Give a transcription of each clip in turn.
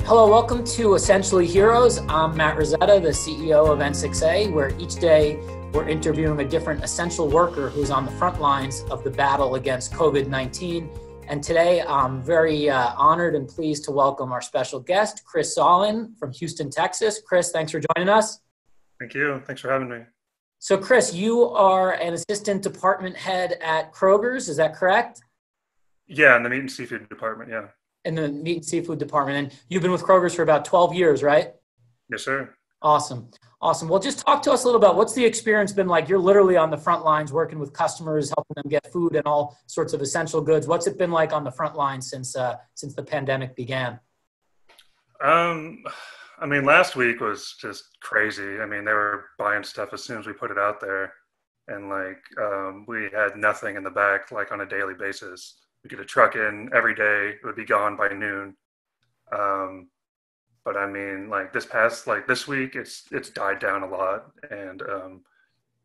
Hello, welcome to Essentially Heroes. I'm Matt Rosetta, the CEO of N6A, where each day we're interviewing a different essential worker who's on the front lines of the battle against COVID-19. And today I'm very honored and pleased to welcome our special guest, Chris Sawin from Houston, Texas. Chris, thanks for joining us. Thank you. Thanks for having me. So Chris, you are an assistant department head at Kroger's, is that correct? Yeah, in the meat and seafood department, yeah. In the meat and seafood department. And you've been with Kroger's for about 12 years, right? Yes, sir. Awesome. Well, just talk to us a little about what's the experience been like. You're literally on the front lines working with customers, helping them get food and all sorts of essential goods. What's it been like on the front lines since the pandemic began? Last week was just crazy. They were buying stuff as soon as we put it out there. And we had nothing in the back, on a daily basis. We get a truck in every day. It would be gone by noon. This week, it's died down a lot, and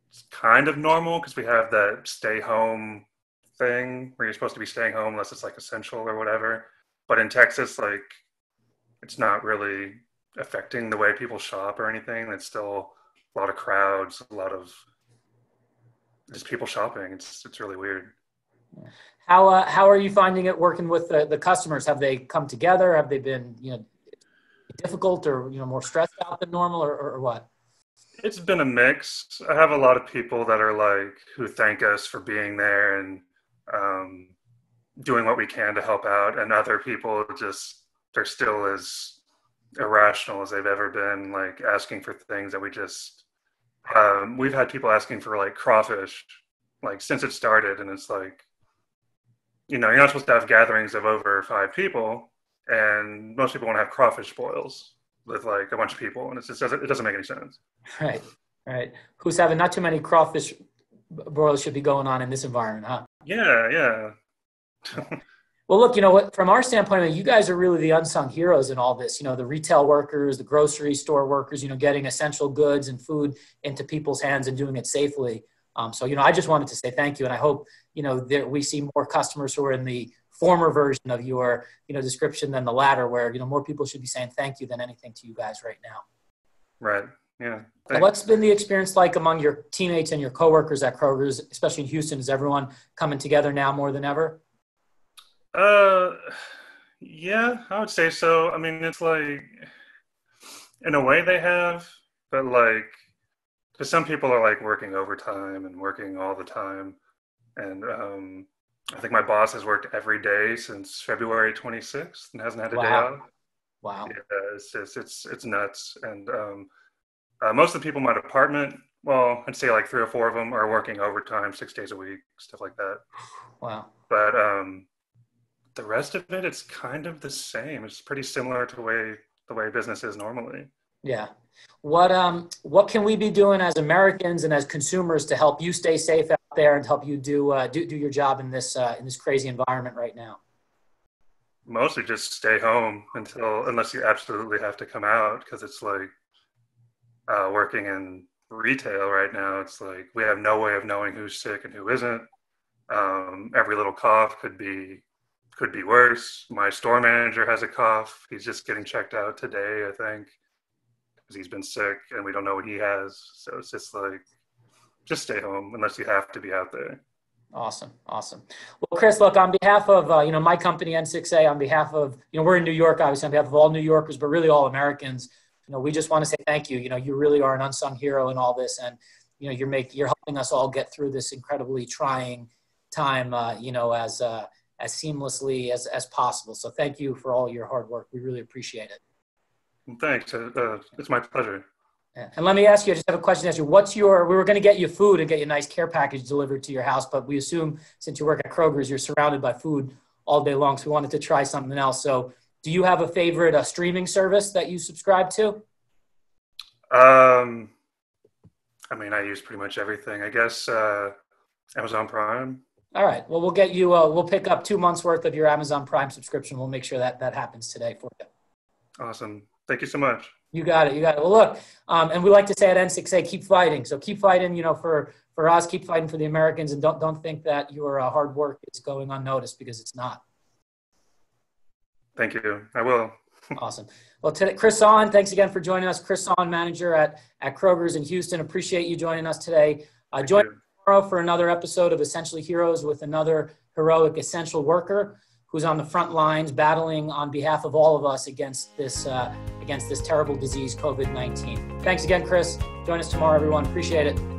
it's kind of normal because we have that stay home thing where you're supposed to be staying home unless it's essential or whatever. But in Texas, it's not really affecting the way people shop or anything. It's still a lot of crowds, a lot of just people shopping. It's really weird. How are you finding it working with the customers? Have they come together? Have they been difficult or more stressed out than normal or what? It's been a mix. I have a lot of people that are who thank us for being there and doing what we can to help out, and other people they're still as irrational as they've ever been, asking for things that we've had people asking for crawfish since it started, and it's you're not supposed to have gatherings of over 5 people, and most people want to have crawfish boils with a bunch of people, and it doesn't make any sense. Right. Who's having not too many crawfish boils should be going on in this environment, huh? Yeah. Well, look, from our standpoint, you guys are really the unsung heroes in all this. The retail workers, the grocery store workers, getting essential goods and food into people's hands and doing it safely. I just wanted to say thank you. And I hope, that we see more customers who are in the former version of your, description than the latter, where, more people should be saying thank you than anything to you guys right now. Right. Yeah. So what's been the experience like among your teammates and your coworkers at Kroger's, especially in Houston? Is everyone coming together now more than ever? Yeah, I would say so. It's in a way they have, but because some people are working overtime and working all the time. And I think my boss has worked every day since February 26th and hasn't had a day off. Wow. Yeah, it's nuts. And most of the people in my department, well, I'd say 3 or 4 of them are working overtime 6 days a week, stuff like that. Wow. But the rest of it, it's kind of the same. It's pretty similar to the way business is normally. Yeah. What can we be doing as Americans and as consumers to help you stay safe out there and help you do your job in this crazy environment right now? Mostly just stay home unless you absolutely have to come out, because it's working in retail right now. It's we have no way of knowing who's sick and who isn't. Every little cough could be worse. My store manager has a cough. He's just getting checked out today, I think, because he's been sick and we don't know what he has. So it's just stay home unless you have to be out there. Awesome. Well, Chris, look, on behalf of, my company, N6A, on behalf of, we're in New York, obviously, on behalf of all New Yorkers, but really all Americans, we just want to say thank you. You really are an unsung hero in all this. And, you're helping us all get through this incredibly trying time, as seamlessly as possible. So thank you for all your hard work. We really appreciate it. Thanks. It's my pleasure. Yeah. And let me ask you, I just have a question to ask you. We were going to get you food and get you a nice care package delivered to your house, but we assume since you work at Kroger's, you're surrounded by food all day long. So we wanted to try something else. So do you have a favorite streaming service that you subscribe to? I use pretty much everything. I guess Amazon Prime. All right. Well, we'll get you, we'll pick up 2 months worth of your Amazon Prime subscription. We'll make sure that happens today for you. Awesome. Thank you so much. You got it. Well, look, and we like to say at N6A, keep fighting. So keep fighting, for us, keep fighting for the Americans, and don't think that your hard work is going unnoticed, because it's not. Thank you. I will. Awesome. Well, today, Chris Sawin, thanks again for joining us. Chris Sawin, manager at Kroger's in Houston. Appreciate you joining us today. Join us tomorrow for another episode of Essentially Heroes with another heroic essential worker who's on the front lines battling on behalf of all of us against this terrible disease, COVID-19. Thanks again, Chris. Join us tomorrow, everyone. Appreciate it.